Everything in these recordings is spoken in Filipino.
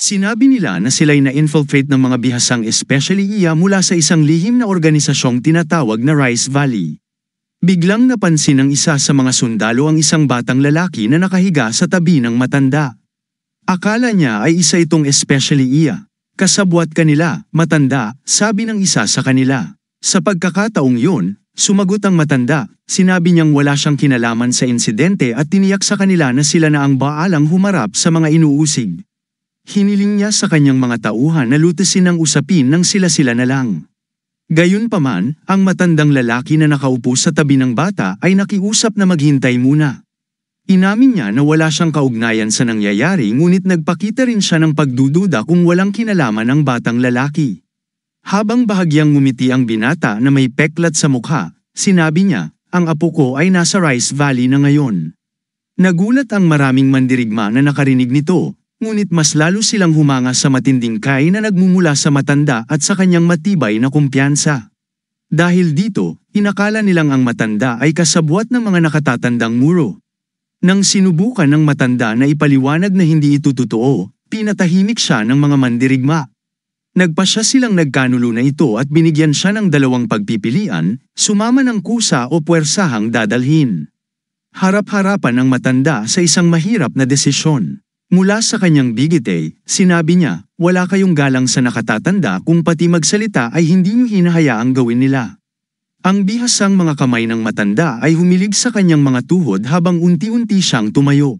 Sinabi nila na sila'y na-infiltrate ng mga bihasang especially iya mula sa isang lihim na organisasyong tinatawag na Rice Valley. Biglang napansin ng isa sa mga sundalo ang isang batang lalaki na nakahiga sa tabi ng matanda. Akala niya ay isa itong especially iya. Kasabwat kanila, matanda, sabi ng isa sa kanila. Sa pagkakataong yun, sumagot ang matanda, sinabi niyang wala siyang kinalaman sa insidente at tiniyak sa kanila na sila na ang baalang humarap sa mga inuusig. Hiniling niya sa kanyang mga tauhan na lutasin ang usapin nang sila-sila na lang. Gayunpaman, ang matandang lalaki na nakaupo sa tabi ng bata ay nakiusap na maghintay muna. Inamin niya na wala siyang kaugnayan sa nangyayari ngunit nagpakita rin siya ng pagdududa kung walang kinalaman ang batang lalaki. Habang bahagyang ngumiti ang binata na may peklat sa mukha, sinabi niya, ang apo ko ay nasa Rice Valley na ngayon. Nagulat ang maraming mandirigma na nakarinig nito. Ngunit mas lalo silang humanga sa matinding kay na nagmumula sa matanda at sa kanyang matibay na kumpiyansa. Dahil dito, inakala nilang ang matanda ay kasabwat ng mga nakatatandang muro. Nang sinubukan ng matanda na ipaliwanag na hindi ito totoo, pinatahimik siya ng mga mandirigma. Nagpasya silang nagkanulo na ito at binigyan siya ng dalawang pagpipilian, sumama ng kusa o puwersahang dadalhin. Harap-harapan ang matanda sa isang mahirap na desisyon. Mula sa kanyang bigite, sinabi niya, wala kayong galang sa nakatatanda kung pati magsalita ay hindi niyo hinahayaang gawin nila. Ang bihasang mga kamay ng matanda ay humilig sa kanyang mga tuhod habang unti-unti siyang tumayo.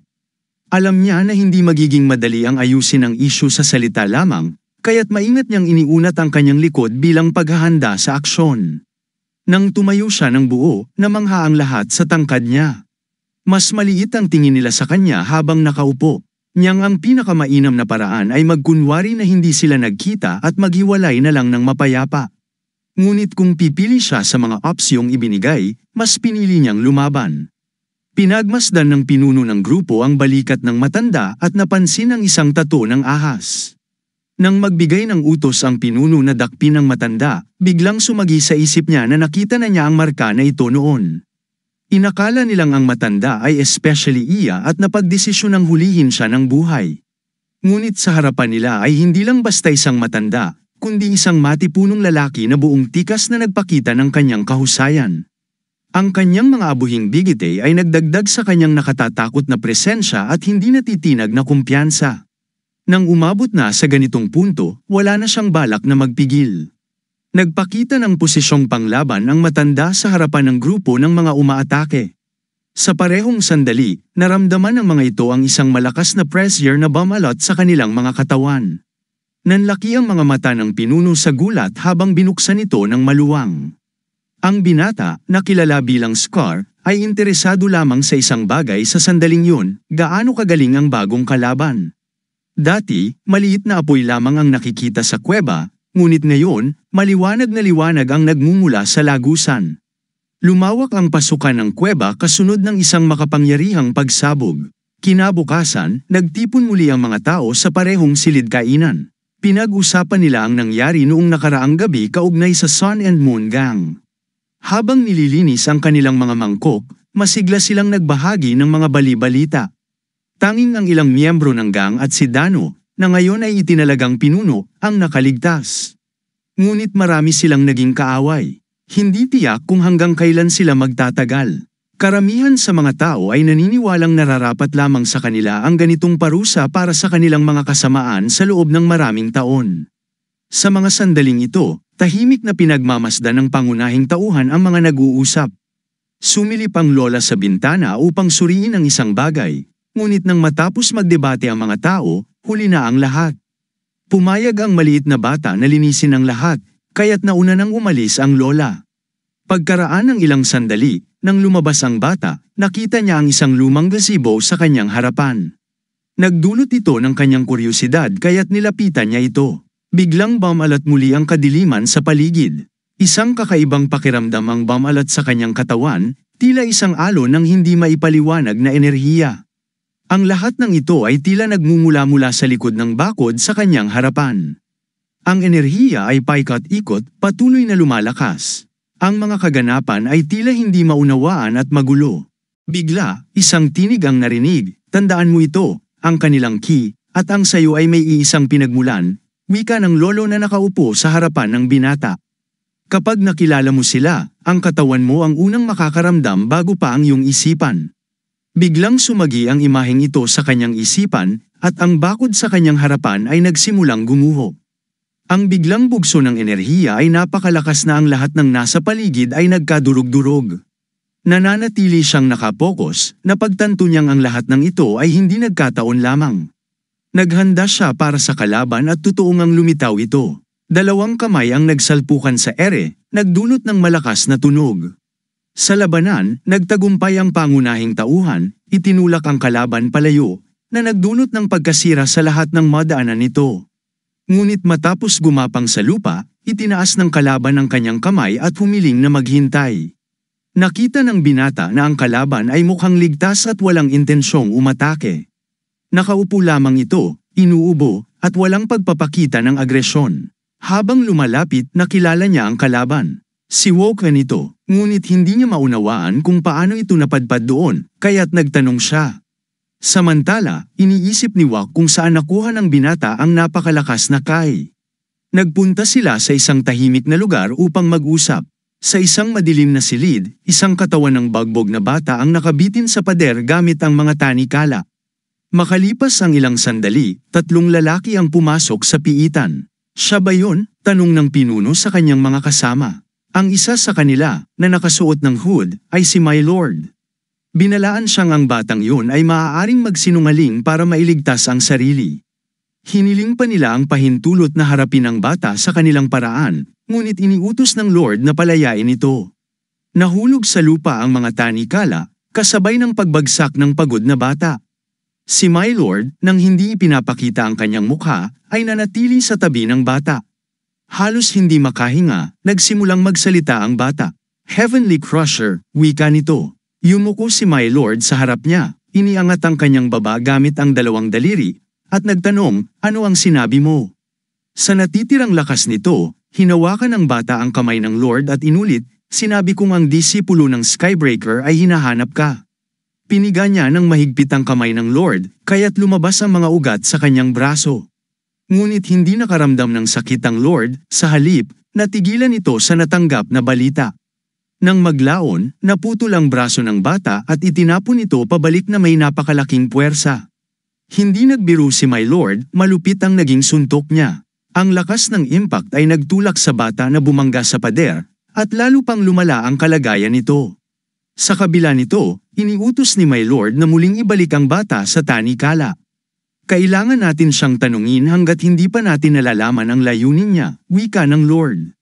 Alam niya na hindi magiging madali ang ayusin ang isyu sa salita lamang, kaya't maingat niyang iniunat ang kanyang likod bilang paghahanda sa aksyon. Nang tumayo siya ng buo, namangha ang lahat sa tangkad niya. Mas maliit ang tingin nila sa kanya habang nakaupo. Niyang ang pinakamainam na paraan ay magkunwari na hindi sila nagkita at maghiwalay na lang ng mapayapa. Ngunit kung pipili siya sa mga opsyong ibinigay, mas pinili niyang lumaban. Pinagmasdan ng pinuno ng grupo ang balikat ng matanda at napansin ang isang tato ng ahas. Nang magbigay ng utos ang pinuno na dakpin ng matanda, biglang sumagi sa isip niya na nakita na niya ang marka na ito noon. Inakala nilang ang matanda ay especially iya at napagdesisyonang hulihin siya ng buhay. Ngunit sa harapan nila ay hindi lang basta isang matanda, kundi isang matipunong lalaki na buong tikas na nagpakita ng kanyang kahusayan. Ang kanyang mga abuhing bigite ay nagdagdag sa kanyang nakatatakot na presensya at hindi natitinag na kumpiyansa. Nang umabot na sa ganitong punto, wala na siyang balak na magpigil. Nagpakita ng posisyong panglaban ang matanda sa harapan ng grupo ng mga umaatake. Sa parehong sandali, naramdaman ng mga ito ang isang malakas na pressure na bumalot sa kanilang mga katawan. Nanlaki ang mga mata ng pinuno sa gulat habang binuksan ito ng maluwang. Ang binata, na kilala bilang Scar, ay interesado lamang sa isang bagay sa sandaling yun, gaano kagaling ang bagong kalaban. Dati, maliit na apoy lamang ang nakikita sa kuweba, ngunit ngayon, maliwanag na liwanag ang nagmumula sa lagusan. Lumawak ang pasukan ng kuweba kasunod ng isang makapangyarihang pagsabog. Kinabukasan, nagtipon muli ang mga tao sa parehong silid kainan. Pinag-usapan nila ang nangyari noong nakaraang gabi kaugnay sa Sun and Moon Gang. Habang nililinis ang kanilang mga mangkok, masigla silang nagbahagi ng mga bali-balita. Tanging ang ilang miyembro ng gang at si Dano, na ngayon ay itinalagang pinuno, ang nakaligtas. Ngunit marami silang naging kaaway. Hindi tiyak kung hanggang kailan sila magtatagal. Karamihan sa mga tao ay naniniwalang nararapat lamang sa kanila ang ganitong parusa para sa kanilang mga kasamaan sa loob ng maraming taon. Sa mga sandaling ito, tahimik na pinagmamasdan ng pangunahing tauhan ang mga nag-uusap. Sumilip ang lola sa bintana upang suriin ang isang bagay, ngunit nang matapos magdebate ang mga tao, huli na ang lahat. Pumayag ang maliit na bata na linisin ang lahat, kaya't nauna nang umalis ang lola. Pagkaraan ng ilang sandali, nang lumabas ang bata, nakita niya ang isang lumang gazebo sa kanyang harapan. Nagdulot ito ng kanyang kuryosidad kaya't nilapitan niya ito. Biglang bumalat muli ang kadiliman sa paligid. Isang kakaibang pakiramdam ang bumalat sa kanyang katawan, tila isang alon ng hindi maipaliwanag na enerhiya. Ang lahat ng ito ay tila nagmumula-mula sa likod ng bakod sa kanyang harapan. Ang enerhiya ay paikot-ikot, patuloy na lumalakas. Ang mga kaganapan ay tila hindi maunawaan at magulo. Bigla, isang tinig ang narinig, tandaan mo ito, ang kanilang ki, at ang sayo ay may iisang pinagmulan, wika ng lolo na nakaupo sa harapan ng binata. Kapag nakilala mo sila, ang katawan mo ang unang makakaramdam bago pa ang iyong isipan. Biglang sumagi ang imaheng ito sa kanyang isipan, at ang bakod sa kanyang harapan ay nagsimulang gumuho. Ang biglang bugso ng enerhiya ay napakalakas na ang lahat ng nasa paligid ay nagkadurog-durog. Nananatili siyang nakapokus, napagtanto niyang ang lahat ng ito ay hindi nagkataon lamang. Naghanda siya para sa kalaban at totoong ang lumitaw ito. Dalawang kamay ang nagsalpukan sa ere, nagdulot ng malakas na tunog. Sa labanan, nagtagumpay ang pangunahing tauhan, itinulak ang kalaban palayo, na nagdulot ng pagkasira sa lahat ng madaanan nito. Ngunit matapos gumapang sa lupa, itinaas ng kalaban ang kanyang kamay at humiling na maghintay. Nakita ng binata na ang kalaban ay mukhang ligtas at walang intensyong umatake. Nakaupo lamang ito, inuubo, at walang pagpapakita ng agresyon. Habang lumalapit, nakilala niya ang kalaban. Si Woken ito, ngunit hindi niya maunawaan kung paano ito napadpad doon, kaya't nagtanong siya. Samantala, iniisip ni Wak kung saan nakuha ng binata ang napakalakas na kai. Nagpunta sila sa isang tahimik na lugar upang mag-usap. Sa isang madilim na silid, isang katawan ng bagbog na bata ang nakabitin sa pader gamit ang mga tanikala. Makalipas ang ilang sandali, 3 lalaki ang pumasok sa piitan. Siya ba yun? Tanong ng pinuno sa kanyang mga kasama. Ang isa sa kanila, na nakasuot ng hood, ay si My Lord. Binalaan siyang ang batang yun ay maaaring magsinungaling para mailigtas ang sarili. Hiniling pa nila ang pahintulot na harapin ang bata sa kanilang paraan, ngunit iniutos ng Lord na palayain ito. Nahulog sa lupa ang mga tanikala, kasabay ng pagbagsak ng pagod na bata. Si My Lord, nang hindi ipinapakita ang kanyang mukha, ay nanatili sa tabi ng bata. Halos hindi makahinga, nagsimulang magsalita ang bata. Heavenly Crusher, wika nito. Yumuko si My Lord sa harap niya, iniangat ang kanyang baba gamit ang 2 daliri, at nagtanong, ano ang sinabi mo? Sa natitirang lakas nito, hinawakan ng bata ang kamay ng Lord at inulit, sinabi kong ang disipulo ng Skybreaker ay hinahanap ka. Piniga niya ng mahigpit ang kamay ng Lord, kaya't lumabas ang mga ugat sa kanyang braso. Ngunit hindi nakaramdam ng sakit ang Lord, sa halip, natigilan ito sa natanggap na balita. Nang maglaon, naputol ang braso ng bata at itinapon ito pabalik na may napakalaking puwersa. Hindi nagbiro si My Lord, malupit ang naging suntok niya. Ang lakas ng impact ay nagtulak sa bata na bumangga sa pader, at lalo pang lumala ang kalagayan nito. Sa kabila nito, iniutos ni My Lord na muling ibalik ang bata sa tanikala. Kailangan natin siyang tanungin hanggat hindi pa natin nalalaman ang layunin niya, wika ng Lord.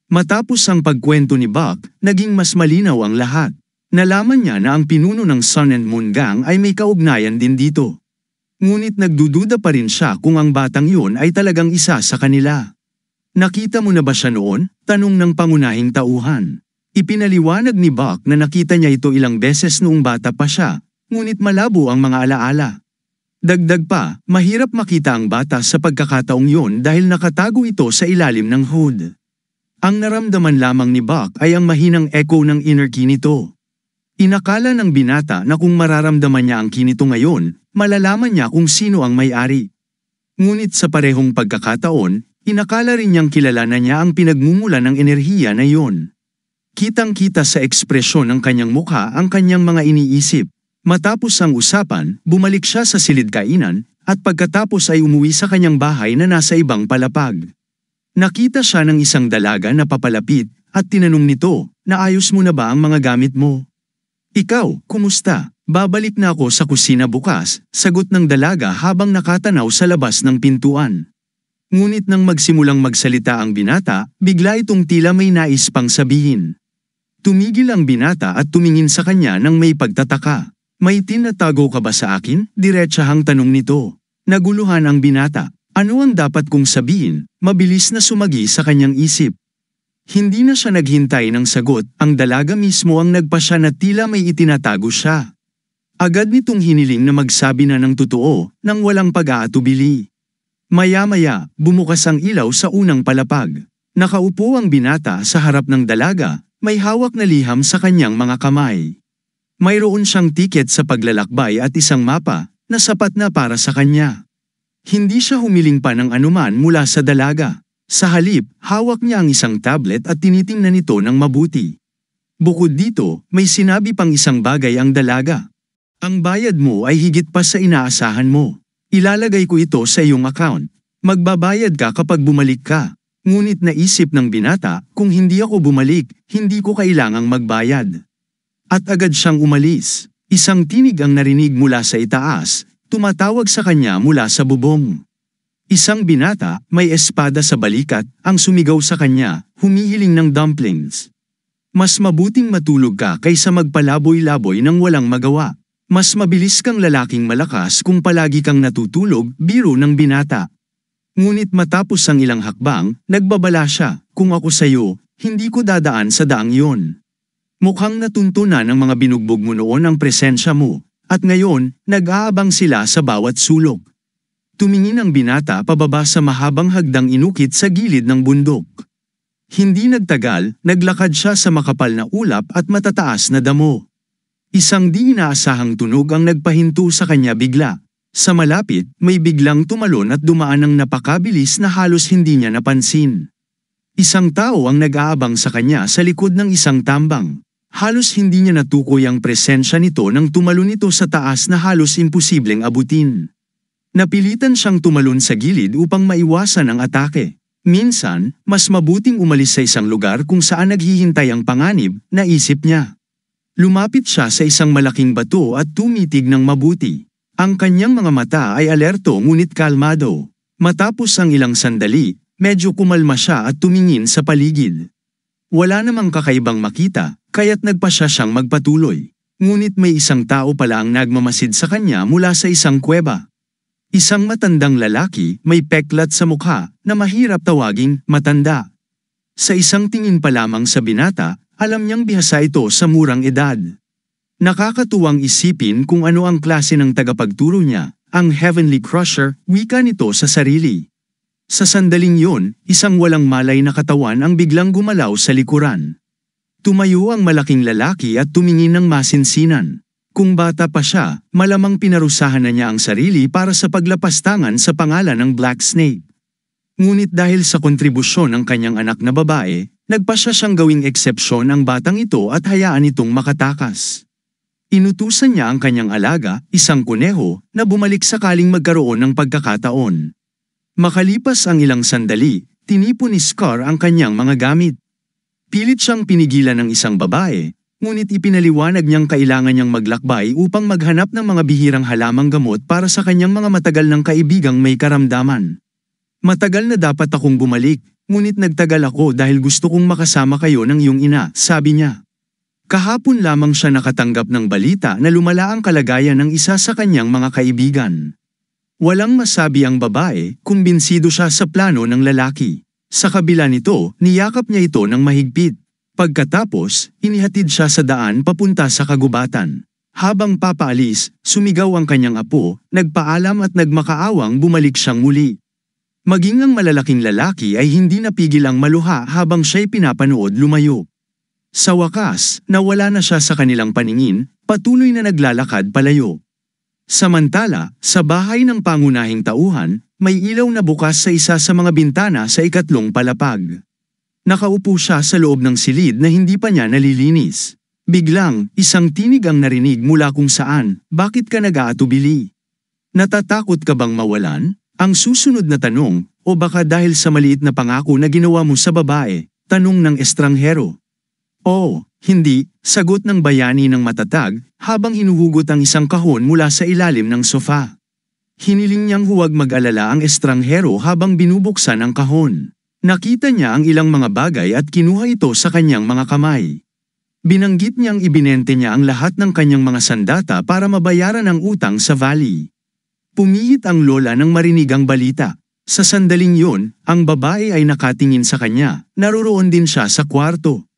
Matapos ang pagkwento ni Buck, naging mas malinaw ang lahat. Nalaman niya na ang pinuno ng Sun and Moon Gang ay may kaugnayan din dito. Ngunit nagdududa pa rin siya kung ang batang yun ay talagang isa sa kanila. Nakita mo na ba siya noon? Tanong ng pangunahing tauhan. Ipinaliwanag ni Buck na nakita niya ito ilang beses noong bata pa siya, ngunit malabo ang mga alaala. Dagdag pa, mahirap makita ang bata sa pagkakataong yun dahil nakatago ito sa ilalim ng hood. Ang naramdaman lamang ni Buck ay ang mahinang echo ng inner key nito. Inakala ng binata na kung mararamdaman niya ang key nito ngayon, malalaman niya kung sino ang may-ari. Ngunit sa parehong pagkakataon, inakala rin niyang kilala na niya ang pinagmumulan ng enerhiya na iyon. Kitang-kita sa ekspresyon ng kanyang mukha ang kanyang mga iniisip. Matapos ang usapan, bumalik siya sa silid kainan, at pagkatapos ay umuwi sa kanyang bahay na nasa ibang palapag. Nakita siya ng isang dalaga na papalapit, at tinanong nito, naayos mo na ba ang mga gamit mo? Ikaw, kumusta? Babalik na ako sa kusina bukas, sagot ng dalaga habang nakatanaw sa labas ng pintuan. Ngunit nang magsimulang magsalita ang binata, bigla itong tila may nais pang sabihin. Tumigil ang binata at tumingin sa kanya nang may pagtataka. May tinatago ka ba sa akin? Diretsahang tanong nito. Naguluhan ang binata. Ano ang dapat kong sabihin? Mabilis na sumagi sa kanyang isip. Hindi na siya naghintay ng sagot, ang dalaga mismo ang nagpasya na tila may itinatago siya. Agad nitong hiniling na magsabi na ng totoo, nang walang pag-aatubili. Maya-maya, bumukas ang ilaw sa unang palapag. Nakaupo ang binata sa harap ng dalaga, may hawak na liham sa kanyang mga kamay. Mayroon siyang tiket sa paglalakbay at isang mapa, na sapat na para sa kanya. Hindi siya humiling pa ng anuman mula sa dalaga. Sa halip, hawak niya ang isang tablet at tinitingnan ito ng mabuti. Bukod dito, may sinabi pang isang bagay ang dalaga. Ang bayad mo ay higit pa sa inaasahan mo. Ilalagay ko ito sa iyong account. Magbabayad ka kapag bumalik ka. Ngunit naisip ng binata, kung hindi ako bumalik, hindi ko kailangang magbayad. At agad siyang umalis. Isang tinig ang narinig mula sa itaas, tumatawag sa kanya mula sa bubong. Isang binata, may espada sa balikat, ang sumigaw sa kanya, humihiling ng dumplings. Mas mabuting matulog ka kaysa magpalaboy-laboy ng walang magawa. Mas mabilis kang lalaking malakas kung palagi kang natutulog, biro ng binata. Ngunit matapos ang ilang hakbang, nagbabala siya, kung ako sayo, hindi ko dadaan sa daang yon. Mukhang natuntunan ng mga binugbog mo noon ang presensya mo, at ngayon, nag-aabang sila sa bawat sulok. Tumingin ang binata pababa sa mahabang hagdang inukit sa gilid ng bundok. Hindi nagtagal, naglakad siya sa makapal na ulap at matataas na damo. Isang di inaasahang tunog ang nagpahinto sa kanya bigla. Sa malapit, may biglang tumalon at dumaan ng napakabilis na halos hindi niya napansin. Isang tao ang nag-aabang sa kanya sa likod ng isang tambang. Halos hindi niya natukoy ang presensya nito nang tumalon ito sa taas na halos imposibleng abutin. Napilitan siyang tumalon sa gilid upang maiwasan ang atake. Minsan, mas mabuting umalis sa isang lugar kung saan naghihintay ang panganib, naisip niya. Lumapit siya sa isang malaking bato at tumitig ng mabuti. Ang kanyang mga mata ay alerto ngunit kalmado. Matapos ang ilang sandali, medyo kumalma siya at tumingin sa paligid. Wala namang kakaibang makita, kaya't nagpa siya siyang magpatuloy. Ngunit may isang tao pala ang nagmamasid sa kanya mula sa isang kuweba. Isang matandang lalaki, may peklat sa mukha, na mahirap tawaging matanda. Sa isang tingin pa lamang sa binata, alam niyang bihasa ito sa murang edad. Nakakatuwang isipin kung ano ang klase ng tagapagturo niya, ang Heavenly Crusher, wika nito sa sarili. Sa sandaling yun, isang walang malay na katawan ang biglang gumalaw sa likuran. Tumayo ang malaking lalaki at tumingin ng masinsinan. Kung bata pa siya, malamang pinarusahan na niya ang sarili para sa paglapastangan sa pangalan ng Black Snake. Ngunit dahil sa kontribusyon ng kanyang anak na babae, nagpasya siyang gawing eksepsyon ang batang ito at hayaan itong makatakas. Inutusan niya ang kanyang alaga, isang kuneho, na bumalik sakaling magkaroon ng pagkakataon. Makalipas ang ilang sandali, tinipon ni Scar ang kanyang mga gamit. Pilit siyang pinigilan ng isang babae, ngunit ipinaliwanag niyang kailangan niyang maglakbay upang maghanap ng mga bihirang halamang gamot para sa kanyang mga matagal ng kaibigang may karamdaman. Matagal na dapat akong bumalik, ngunit nagtagal ako dahil gusto kong makasama kayo ng iyong ina, sabi niya. Kahapon lamang siya nakatanggap ng balita na lumala ang kalagayan ng isa sa kanyang mga kaibigan. Walang masabi ang babae, kumbinsido siya sa plano ng lalaki. Sa kabila nito, niyakap niya ito ng mahigpit. Pagkatapos, inihatid siya sa daan papunta sa kagubatan. Habang papaalis, sumigaw ang kanyang apo, nagpaalam at nagmakaawang bumalik siyang muli. Maging ang malalaking lalaki ay hindi napigil ang maluha habang siya'y pinapanood lumayo. Sa wakas, nawala na siya sa kanilang paningin, patuloy na naglalakad palayo. Samantala, sa bahay ng pangunahing tauhan, may ilaw na bukas sa isa sa mga bintana sa ikatlong palapag. Nakaupo siya sa loob ng silid na hindi pa niya nalilinis. Biglang, isang tinig ang narinig mula kung saan, bakit ka nag-aatubili? Natatakot ka bang mawalan? Ang susunod na tanong, o baka dahil sa maliit na pangako na ginawa mo sa babae, tanong ng estranghero. Oo, hindi, sagot ng bayani ng matatag, habang hinuhugot ang isang kahon mula sa ilalim ng sofa. Hiniling niyang huwag mag-alala ang estranghero habang binubuksan ang kahon. Nakita niya ang ilang mga bagay at kinuha ito sa kanyang mga kamay. Binanggit niyang ibinente niya ang lahat ng kanyang mga sandata para mabayaran ang utang sa valley. Pumihit ang lola nang marinig ang balita. Sa sandaling yun, ang babae ay nakatingin sa kanya, naroroon din siya sa kwarto.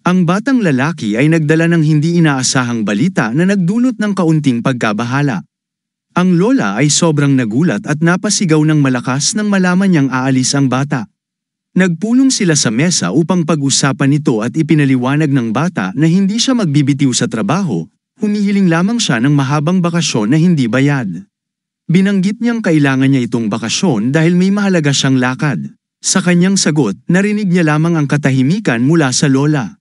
Ang batang lalaki ay nagdala ng hindi inaasahang balita na nagdulot ng kaunting pagkabahala. Ang lola ay sobrang nagulat at napasigaw ng malakas nang malaman niyang aalis ang bata. Nagpulong sila sa mesa upang pag-usapan ito at ipinaliwanag ng bata na hindi siya magbibitiw sa trabaho, humihiling lamang siya ng mahabang bakasyon na hindi bayad. Binanggit niyang kailangan niya itong bakasyon dahil may mahalaga siyang lakad. Sa kanyang sagot, narinig niya lamang ang katahimikan mula sa lola.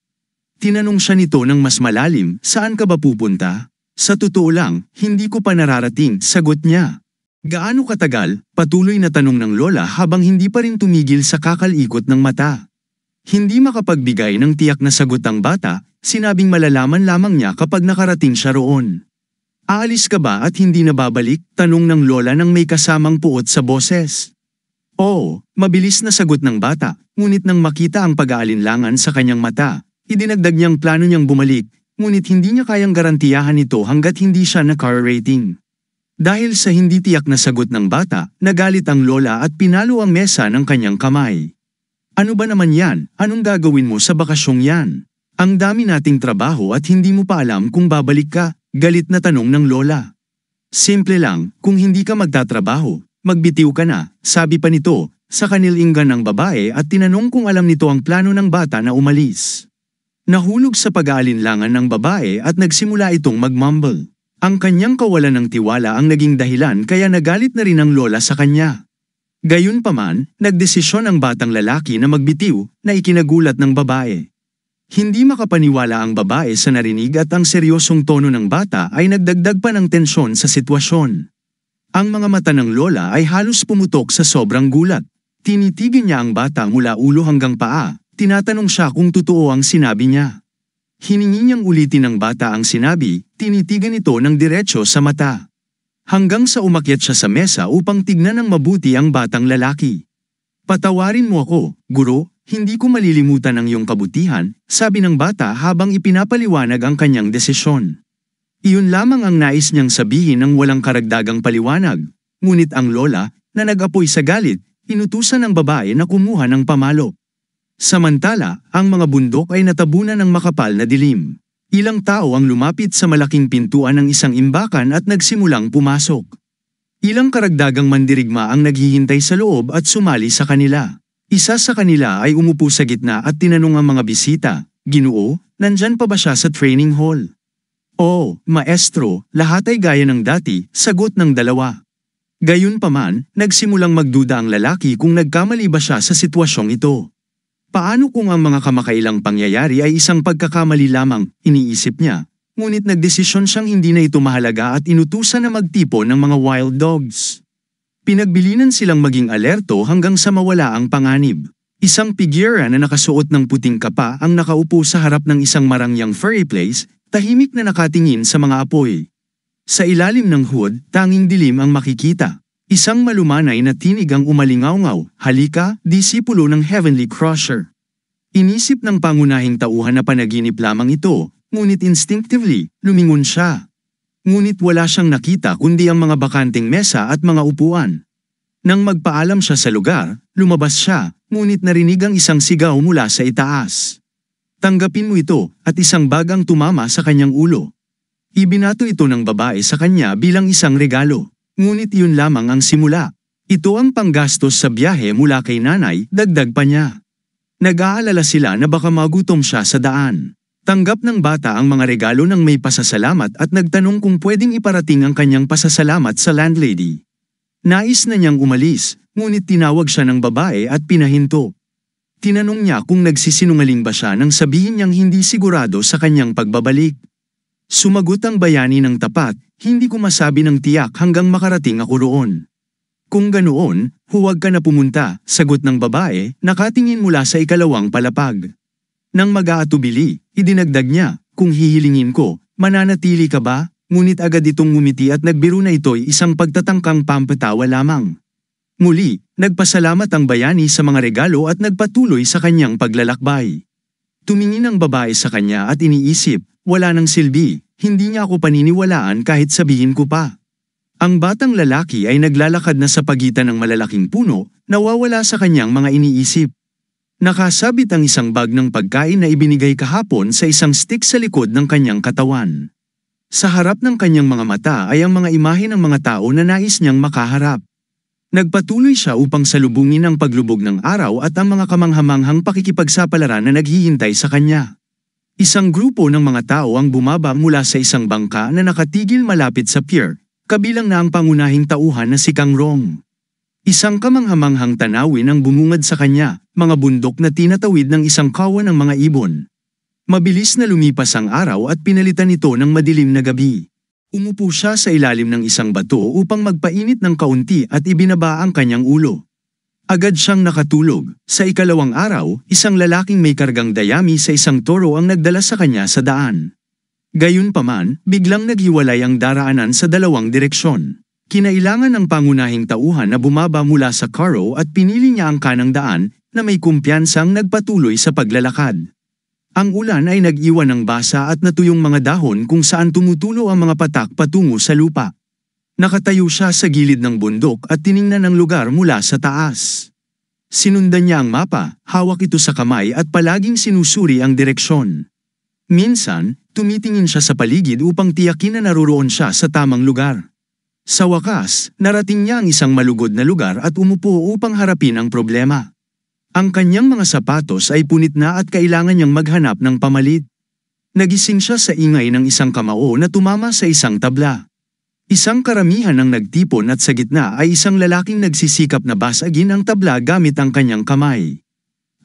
Tinanong siya nito ng mas malalim, "Saan ka ba pupunta?" "Sa totoo lang, hindi ko pa nararating," sagot niya. "Gaano katagal?" patuloy na tanong ng lola habang hindi pa rin tumigil sa kakalikot ng mata. Hindi makapagbigay ng tiyak na sagot ang bata, sinabing malalaman lamang niya kapag nakarating siya roon. "Aalis ka ba at hindi na babalik?" tanong ng lola nang may kasamang puot sa boses. "Oo," mabilis na sagot ng bata, ngunit nang makita ang pag-aalinlangan sa kanyang mata, idinagdag niyang plano niyang bumalik, ngunit hindi niya kayang garantiyahan ito hanggat hindi siya na-car rating. Dahil sa hindi tiyak na sagot ng bata, nagalit ang lola at pinalo ang mesa ng kanyang kamay. "Ano ba naman yan? Anong gagawin mo sa bakasyong yan? Ang dami nating trabaho at hindi mo pa alam kung babalik ka," galit na tanong ng lola. "Simple lang, kung hindi ka magtatrabaho, magbitiw ka na," sabi pa nito, sa kanilinggan ng babae at tinanong kung alam nito ang plano ng bata na umalis. Nahulog sa pag-aalinlangan ng babae at nagsimula itong magmumble. Ang kanyang kawalan ng tiwala ang naging dahilan kaya nagalit na rin ang lola sa kanya. Gayunpaman, nagdesisyon ang batang lalaki na magbitiw na ikinagulat ng babae. Hindi makapaniwala ang babae sa narinig at ang seryosong tono ng bata ay nagdagdag pa ng tensyon sa sitwasyon. Ang mga mata ng lola ay halos pumutok sa sobrang gulat. Tinitigin niya ang bata mula ulo hanggang paa, tinatanong siya kung totoo ang sinabi niya. Hiningi niyang ulitin ng bata ang sinabi, tinitigan ito ng diretsyo sa mata. Hanggang sa umakyat siya sa mesa upang tignan ng mabuti ang batang lalaki. "Patawarin mo ako, guro. Hindi ko malilimutan ang iyong kabutihan," sabi ng bata habang ipinapaliwanag ang kanyang desisyon. Iyon lamang ang nais niyang sabihin ng walang karagdagang paliwanag. Ngunit ang lola, na nag-apoy sa galit, inutusan ng babae na kumuha ng pamalo. Samantala, ang mga bundok ay natabunan ng makapal na dilim. Ilang tao ang lumapit sa malaking pintuan ng isang imbakan at nagsimulang pumasok. Ilang karagdagang mandirigma ang naghihintay sa loob at sumali sa kanila. Isa sa kanila ay umupo sa gitna at tinanong ang mga bisita, "Ginoo, nandyan pa ba siya sa training hall?" "Oo, maestro, lahat ay gaya ng dati," sagot ng dalawa. Gayunpaman, nagsimulang magduda ang lalaki kung nagkamali ba siya sa sitwasyong ito. Paano kung ang mga kamakailang pangyayari ay isang pagkakamali lamang, iniisip niya, ngunit nagdesisyon siyang hindi na ito mahalaga at inutusan na magtipon ng mga wild dogs. Pinagbilinan silang maging alerto hanggang sa mawala ang panganib. Isang pigira na nakasuot ng puting kapa ang nakaupo sa harap ng isang marangyang furry place, tahimik na nakatingin sa mga apoy. Sa ilalim ng hood, tanging dilim ang makikita. Isang malumanay na tinig ang umalingaw-ngaw, "Halika, disipulo ng Heavenly Crusher." Inisip ng pangunahing tauhan na panaginip lamang ito, ngunit instinctively, lumingon siya. Ngunit wala siyang nakita kundi ang mga bakanting mesa at mga upuan. Nang magpaalam siya sa lugar, lumabas siya, ngunit narinig ang isang sigaw mula sa itaas. "Tanggapin mo ito," at isang bagang tumama sa kanyang ulo. Ibinato ito ng babae sa kanya bilang isang regalo. Ngunit iyon lamang ang simula. Ito ang panggastos sa biyahe mula kay nanay, dagdag pa niya. Nag-aalala sila na baka magutom siya sa daan. Tanggap ng bata ang mga regalo ng may pasasalamat at nagtanong kung pwedeng iparating ang kanyang pasasalamat sa landlady. Nais na niyang umalis, ngunit tinawag siya ng babae at pinahinto. Tinanong niya kung nagsisinungaling ba siya nang sabihin niyang hindi sigurado sa kanyang pagbabalik. Sumagot ang bayani ng tapat, "Hindi ko masabi ng tiyak hanggang makarating ako roon." "Kung ganoon, huwag ka na pumunta," sagot ng babae, nakatingin mula sa ikalawang palapag. Nang mag-aatubili, idinagdag niya, "Kung hihilingin ko, mananatili ka ba?" Ngunit agad itong ngumiti at nagbiro na ito'y isang pagtatangkang pampatawa lamang. Muli, nagpasalamat ang bayani sa mga regalo at nagpatuloy sa kanyang paglalakbay. Tumingin ang babae sa kanya at iniisip, wala nang silbi, hindi niya ako paniniwalaan kahit sabihin ko pa. Ang batang lalaki ay naglalakad na sa pagitan ng malalaking puno, nawawala sa kanyang mga iniisip. Nakasabit ang isang bag ng pagkain na ibinigay kahapon sa isang stick sa likod ng kanyang katawan. Sa harap ng kanyang mga mata ay ang mga imahe ng mga tao na nais niyang makaharap. Nagpatuloy siya upang salubungin ang paglubog ng araw at ang mga kamanghamanghang pakikipagsapalaran na naghihintay sa kanya. Isang grupo ng mga tao ang bumaba mula sa isang bangka na nakatigil malapit sa pier, kabilang na ang pangunahing tauhan na si Kang Rong. Isang kamanghamanghang tanawin ang bumungad sa kanya, mga bundok na tinatawid ng isang kawan ng mga ibon. Mabilis na lumipas ang araw at pinalitan ito ng madilim na gabi. Umupo siya sa ilalim ng isang bato upang magpainit ng kaunti at ibinaba ang kanyang ulo. Agad siyang nakatulog. Sa ikalawang araw, isang lalaking may kargang dayami sa isang toro ang nagdala sa kanya sa daan. Gayunpaman, biglang naghiwalay ang daraanan sa dalawang direksyon. Kinailangan ng pangunahing tauhan na bumaba mula sa karo at pinili niya ang kanang daan na may kumpiyansang nagpatuloy sa paglalakad. Ang ulan ay nag-iwan ng basa at natuyong mga dahon kung saan tumutulo ang mga patak patungo sa lupa. Nakatayo siya sa gilid ng bundok at tiningnan ang lugar mula sa taas. Sinundan niya ang mapa, hawak ito sa kamay at palaging sinusuri ang direksyon. Minsan, tumitingin siya sa paligid upang tiyakin na naroon siya sa tamang lugar. Sa wakas, narating niya ang isang malugod na lugar at umupo upang harapin ang problema. Ang kanyang mga sapatos ay punit na at kailangan niyang maghanap ng pamalit. Nagising siya sa ingay ng isang kamao na tumama sa isang tabla. Isang karamihan ang nagtipon at sa gitna ay isang lalaking nagsisikap na basagin ang tabla gamit ang kanyang kamay.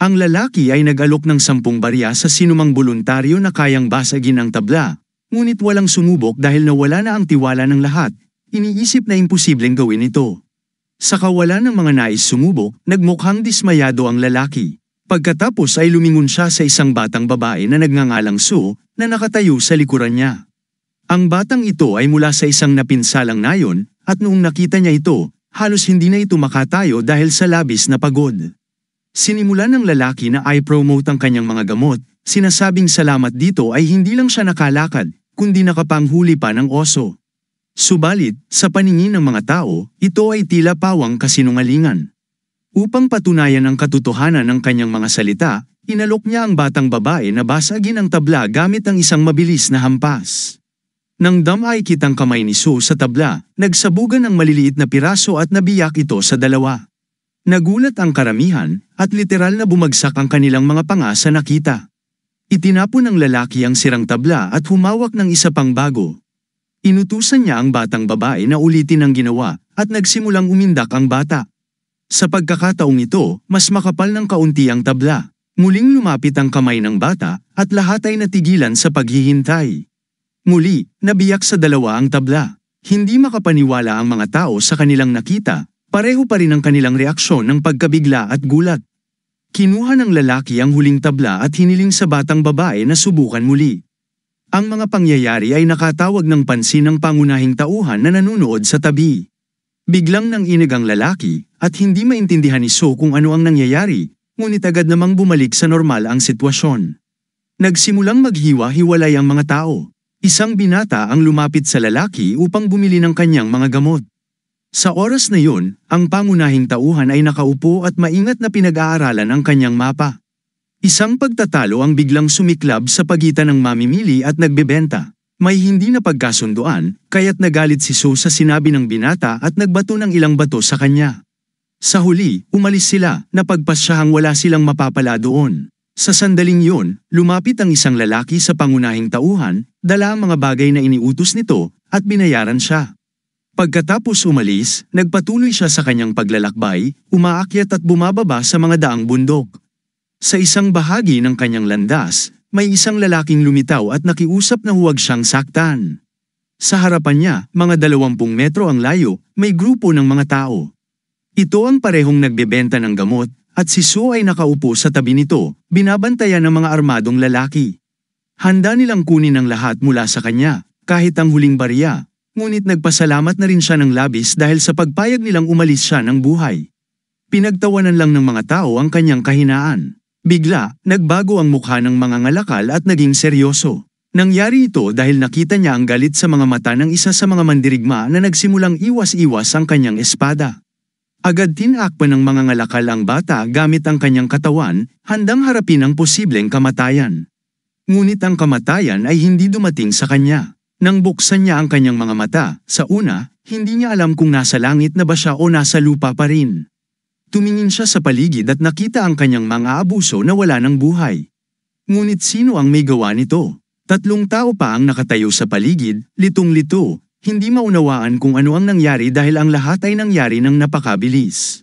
Ang lalaki ay nag-alok ng 10 barya sa sinumang voluntaryo na kayang basagin ang tabla, ngunit walang sumubok dahil nawala na ang tiwala ng lahat. Iniisip na imposibleng gawin ito. Sa kawalan ng mga nais sumubok, nagmukhang dismayado ang lalaki. Pagkatapos ay lumingon siya sa isang batang babae na nagngangalang Sue na nakatayo sa likuran niya. Ang batang ito ay mula sa isang napinsalang nayon at noong nakita niya ito, halos hindi na ito makatayo dahil sa labis na pagod. Sinimulan ng lalaki na i-promote ang kanyang mga gamot, sinasabing salamat dito ay hindi lang siya nakalakad, kundi nakapanghuli pa ng oso. Subalit, sa paningin ng mga tao, ito ay tila pawang kasinungalingan. Upang patunayan ang katotohanan ng kanyang mga salita, inalok niya ang batang babae na basagin ang tabla gamit ang isang mabilis na hampas. Nang damay kitang kamay ni Sue sa tabla, nagsabugan ang maliliit na piraso at nabiyak ito sa dalawa. Nagulat ang karamihan at literal na bumagsak ang kanilang mga panga sa nakita. Itinapon ng lalaki ang sirang tabla at humawak ng isa pang bago. Inutusan niya ang batang babae na ulitin ang ginawa at nagsimulang umindak ang bata. Sa pagkakataong ito, mas makapal ng kaunti ang tabla. Muling lumapit ang kamay ng bata at lahat ay natigilan sa paghihintay. Muli, nabiyak sa dalawa ang tabla. Hindi makapaniwala ang mga tao sa kanilang nakita, pareho pa rin ang kanilang reaksyon ng pagkabigla at gulat. Kinuha ng lalaki ang huling tabla at hiniling sa batang babae na subukan muli. Ang mga pangyayari ay nakatawag ng pansin ng pangunahing tauhan na nanunood sa tabi. Biglang nanginig ang lalaki at hindi maintindihan ni Sue kung ano ang nangyayari, ngunit agad namang bumalik sa normal ang sitwasyon. Nagsimulang maghiwa-hiwalay ang mga tao. Isang binata ang lumapit sa lalaki upang bumili ng kanyang mga gamot. Sa oras na yun, ang pangunahing tauhan ay nakaupo at maingat na pinag-aaralan ang kanyang mapa. Isang pagtatalo ang biglang sumiklab sa pagitan ng mamimili at nagbebenta. May hindi na pagkasunduan, kaya't nagalit si Sue sa sinabi ng binata at nagbato ng ilang bato sa kanya. Sa huli, umalis sila, napagpasyahang wala silang mapapala doon. Sa sandaling yun, lumapit ang isang lalaki sa pangunahing tauhan, dala ang mga bagay na iniutos nito, at binayaran siya. Pagkatapos umalis, nagpatuloy siya sa kanyang paglalakbay, umaakyat at bumababa sa mga daang bundok. Sa isang bahagi ng kanyang landas, may isang lalaking lumitaw at nakiusap na huwag siyang saktan. Sa harapan niya, mga 20 metro ang layo, may grupo ng mga tao. Ito ang parehong nagbebenta ng gamot, at si Sue ay nakaupo sa tabi nito, binabantayan ng mga armadong lalaki. Handa nilang kunin ang lahat mula sa kanya, kahit ang huling barya, ngunit nagpasalamat na rin siya ng labis dahil sa pagpayag nilang umalis siya ng buhay. Pinagtawanan lang ng mga tao ang kanyang kahinaan. Bigla, nagbago ang mukha ng mga ngalakal at naging seryoso. Nangyari ito dahil nakita niya ang galit sa mga mata ng isa sa mga mandirigma na nagsimulang iwas-iwas ang kanyang espada. Agad tinakpan ng mga ngalakal ang bata gamit ang kanyang katawan, handang harapin ang posibleng kamatayan. Ngunit ang kamatayan ay hindi dumating sa kanya. Nang buksan niya ang kanyang mga mata, sa una, hindi niya alam kung nasa langit na ba siya o nasa lupa pa rin. Tumingin siya sa paligid at nakita ang kanyang mga abuso na wala ng buhay. Ngunit sino ang may gawa nito? 3 tao pa ang nakatayo sa paligid, litong-lito, hindi maunawaan kung ano ang nangyari dahil ang lahat ay nangyari ng napakabilis.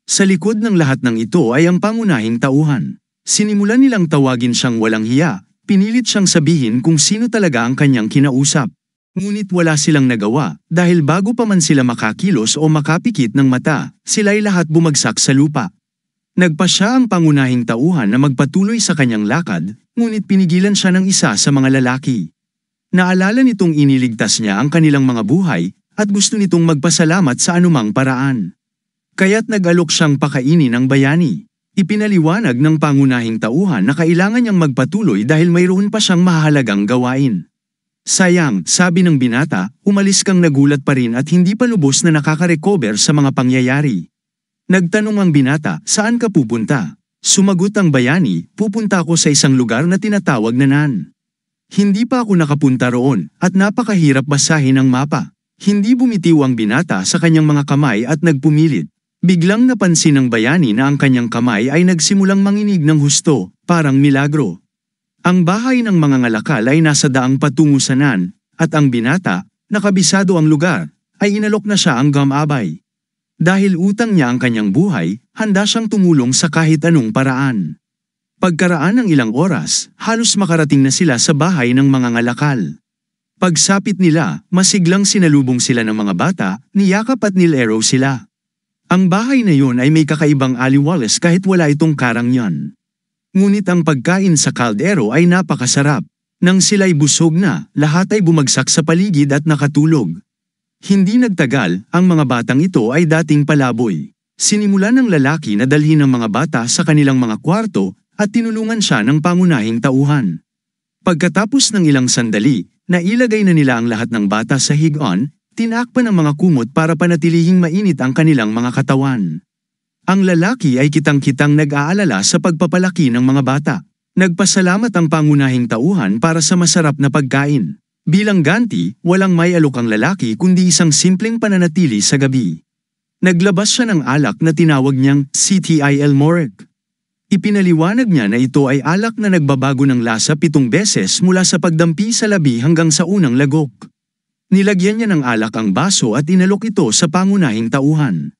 Sa likod ng lahat ng ito ay ang pangunahing tauhan. Sinimulan nilang tawagin siyang walang hiya, pinilit siyang sabihin kung sino talaga ang kanyang kinausap. Ngunit wala silang nagawa dahil bago pa man sila makakilos o makapikit ng mata, sila'y lahat bumagsak sa lupa. Nagpasya ang pangunahing tauhan na magpatuloy sa kanyang lakad, ngunit pinigilan siya ng isa sa mga lalaki. Naalala nitong iniligtas niya ang kanilang mga buhay at gusto nitong magpasalamat sa anumang paraan. Kaya't nag-alok siyang pakainin ng bayani. Ipinaliwanag ng pangunahing tauhan na kailangan niyang magpatuloy dahil mayroon pa siyang mahalagang gawain. Sayang, sabi ng binata, umalis kang nagulat pa rin at hindi pa lubos na nakaka-recover sa mga pangyayari. Nagtanong ang binata, saan ka pupunta? Sumagot ang bayani, pupunta ako sa isang lugar na tinatawag na Nan. Hindi pa ako nakapunta roon at napakahirap basahin ang mapa. Hindi bumitiw ang binata sa kanyang mga kamay at nagpumilit. Biglang napansin ng bayani na ang kanyang kamay ay nagsimulang manginig ng husto, parang milagro. Ang bahay ng mga ngalakal ay nasa daang patungo sa Nan, at ang binata, nakabisado ang lugar, ay inalok na siya ang gamabay. Dahil utang niya ang kanyang buhay, handa siyang tumulong sa kahit anong paraan. Pagkaraan ng ilang oras, halos makarating na sila sa bahay ng mga ngalakal. Pagsapit nila, masiglang sinalubong sila ng mga bata, niyakap at nilero sila. Ang bahay na yun ay may kakaibang aliwalas kahit wala itong karangyan. Ngunit ang pagkain sa kaldero ay napakasarap. Nang sila'y busog na, lahat ay bumagsak sa paligid at nakatulog. Hindi nagtagal, ang mga batang ito ay dating palaboy. Sinimulan ng lalaki na dalhin ang mga bata sa kanilang mga kwarto, at tinulungan siya ng pangunahing tauhan. Pagkatapos ng ilang sandali, nailagay na nila ang lahat ng bata sa hig-on, tinakpan ang mga kumot para panatilihing mainit ang kanilang mga katawan. Ang lalaki ay kitang-kitang nag-aalala sa pagpapalaki ng mga bata. Nagpasalamat ang pangunahing tauhan para sa masarap na pagkain. Bilang ganti, walang may alok ang lalaki kundi isang simpleng pananatili sa gabi. Naglabas siya ng alak na tinawag niyang CTIL Moreg. Ipinaliwanag niya na ito ay alak na nagbabago ng lasa 7 beses mula sa pagdampi sa labi hanggang sa unang lagok. Nilagyan niya ng alak ang baso at inalok ito sa pangunahing tauhan.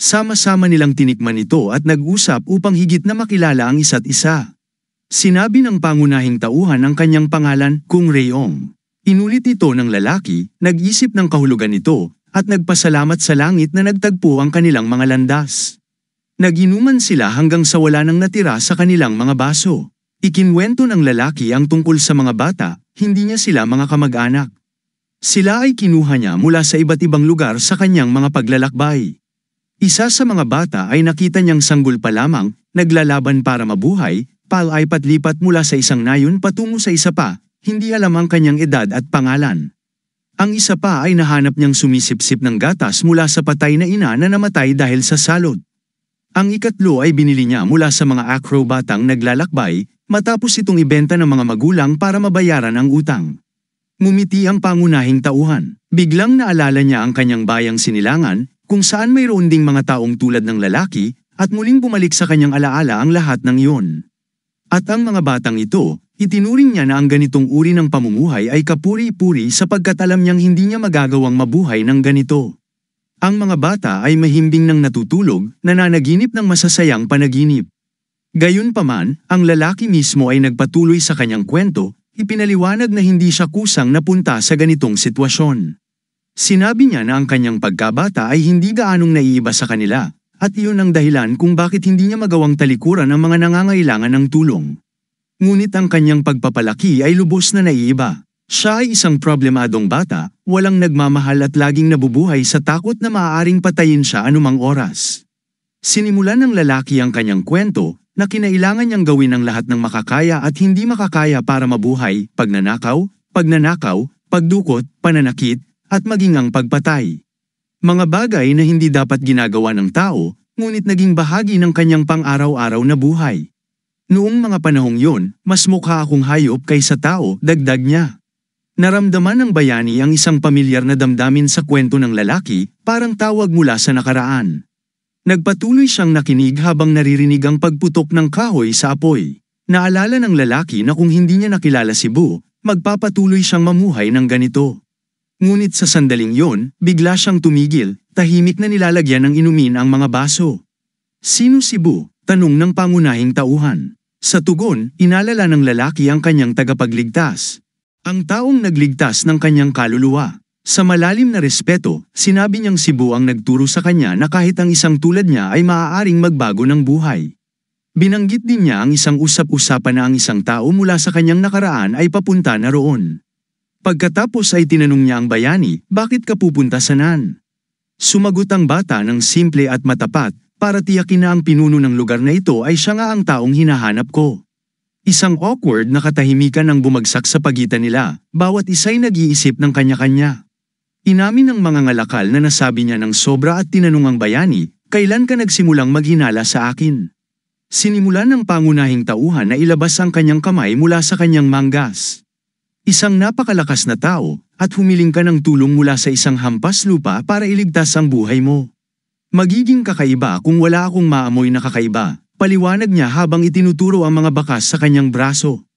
Sama-sama nilang tinikman ito at nag-usap upang higit na makilala ang isa't isa. Sinabi ng pangunahing tauhan ang kanyang pangalan, Kung Rayong. Inulit ito ng lalaki, nag-isip ng kahulugan nito, at nagpasalamat sa langit na nagtagpo ang kanilang mga landas. Naginuman sila hanggang sa wala nang natira sa kanilang mga baso. Ikinwento ng lalaki ang tungkol sa mga bata, hindi niya sila mga kamag-anak. Sila ay kinuha niya mula sa iba't ibang lugar sa kanyang mga paglalakbay. Isa sa mga bata ay nakita niyang sanggol pa lamang, naglalaban para mabuhay, palay patlipat mula sa isang nayon patungo sa isa pa, hindi alam ang kanyang edad at pangalan. Ang isa pa ay nahanap niyang sumisipsip ng gatas mula sa patay na ina na namatay dahil sa salot. Ang ikatlo ay binili niya mula sa mga acrobatang naglalakbay, matapos itong ibenta ng mga magulang para mabayaran ang utang. Ngumiti ang pangunahing tauhan. Biglang naalala niya ang kanyang bayang Sinilangan, kung saan mayroon ding mga taong tulad ng lalaki, at muling bumalik sa kanyang alaala ang lahat ng iyon. At ang mga batang ito, itinuring niya na ang ganitong uri ng pamumuhay ay kapuri-puri sapagkat alam niyang hindi niya magagawang mabuhay ng ganito. Ang mga bata ay mahimbing ng natutulog, nananaginip ng masasayang panaginip. Gayunpaman, ang lalaki mismo ay nagpatuloy sa kanyang kwento, ipinaliwanag na hindi siya kusang napunta sa ganitong sitwasyon. Sinabi niya na ang kanyang pagkabata ay hindi gaanong naiiba sa kanila, at iyon ang dahilan kung bakit hindi niya magawang talikuran ang mga nangangailangan ng tulong. Ngunit ang kanyang pagpapalaki ay lubos na naiiba. Siya ay isang problemadong bata, walang nagmamahal at laging nabubuhay sa takot na maaaring patayin siya anumang oras. Sinimulan ng lalaki ang kanyang kwento, na kinailangan niyang gawin ang lahat ng makakaya at hindi makakaya para mabuhay, pagnanakaw, pagdukot, pananakit, at maging ang pagpatay. Mga bagay na hindi dapat ginagawa ng tao, ngunit naging bahagi ng kanyang pang-araw-araw na buhay. Noong mga panahong yun, mas mukha akong hayop kaysa tao, dagdag niya. Naramdaman ng bayani ang isang pamilyar na damdamin sa kwento ng lalaki, parang tawag mula sa nakaraan. Nagpatuloy siyang nakinig habang naririnig ang pagputok ng kahoy sa apoy. Naalala ng lalaki na kung hindi niya nakilala si Bu, magpapatuloy siyang mamuhay ng ganito. Ngunit sa sandaling yon, bigla siyang tumigil, tahimik na nilalagyan ng inumin ang mga baso. "Sino si Bu?" tanong ng pangunahing tauhan. Sa tugon, inalala ng lalaki ang kanyang tagapagligtas. Ang taong nagligtas ng kanyang kaluluwa. Sa malalim na respeto, sinabi niyang si Bu ang nagturo sa kanya na kahit ang isang tulad niya ay maaaring magbago ng buhay. Binanggit din niya ang isang usap-usapan na ang isang tao mula sa kanyang nakaraan ay papunta na roon. Pagkatapos ay tinanong niya ang bayani, "Bakit ka pupunta sa Nan?" Sumagot ang bata ng simple at matapat, "Para tiyakin na ang pinuno ng lugar na ito ay siya nga ang taong hinahanap ko." Isang awkward na katahimikan ang bumagsak sa pagitan nila, bawat isa'y nag-iisip ng kanya-kanya. Inamin ng mga ngalakal na nasabi niya ng sobra at tinanong ang bayani, "Kailan ka nagsimulang maghinala sa akin?" Sinimulan ng pangunahing tauhan na ilabas ang kanyang kamay mula sa kanyang manggas. "Isang napakalakas na tao, at humiling ka ng tulong mula sa isang hampas lupa para iligtas ang buhay mo. Magiging kakaiba kung wala akong maamoy na kakaiba," paliwanag niya habang itinuturo ang mga bakas sa kanyang braso.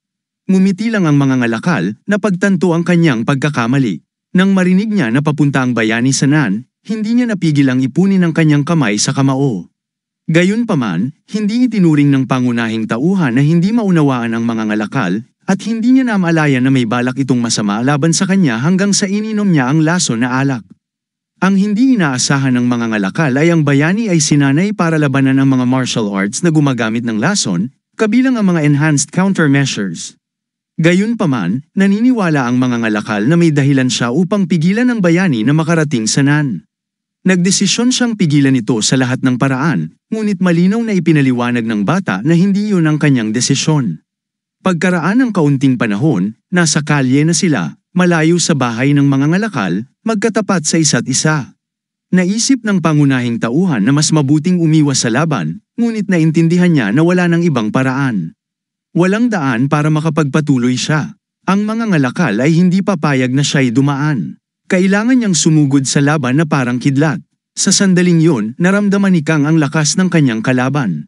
Ngumiti lang ang mga ngalakal, napagtanto ang kanyang pagkakamali. Nang marinig niya na papunta ang bayani sa Nan, hindi niya napigil ang ipunin ang kanyang kamay sa kamao. Gayunpaman, hindi itinuring ng pangunahing tauhan na hindi maunawaan ang mga ngalakal, at hindi niya namalayan na may balak itong masama laban sa kanya hanggang sa ininom niya ang laso na alak. Ang hindi inaasahan ng mga ngalakal ay ang bayani ay sinanay para labanan ang mga martial arts na gumagamit ng lason, kabilang ang mga enhanced countermeasures. Gayunpaman, naniniwala ang mga ngalakal na may dahilan siya upang pigilan ang bayani na makarating sa Nan. Nagdesisyon siyang pigilan ito sa lahat ng paraan, ngunit malinaw na ipinaliwanag ng bata na hindi yun ang kanyang desisyon. Pagkaraan ng kaunting panahon, nasa kalye na sila, malayo sa bahay ng mga ngalakal, magkatapat sa isa't isa. Naisip ng pangunahing tauhan na mas mabuting umiwas sa laban, ngunit naintindihan niya na wala ng ibang paraan. Walang daan para makapagpatuloy siya. Ang mga ngalakal ay hindi papayag na siya'y dumaan. Kailangan niyang sumugod sa laban na parang kidlat. Sa sandaling yon, naramdaman ni Kang ang lakas ng kanyang kalaban.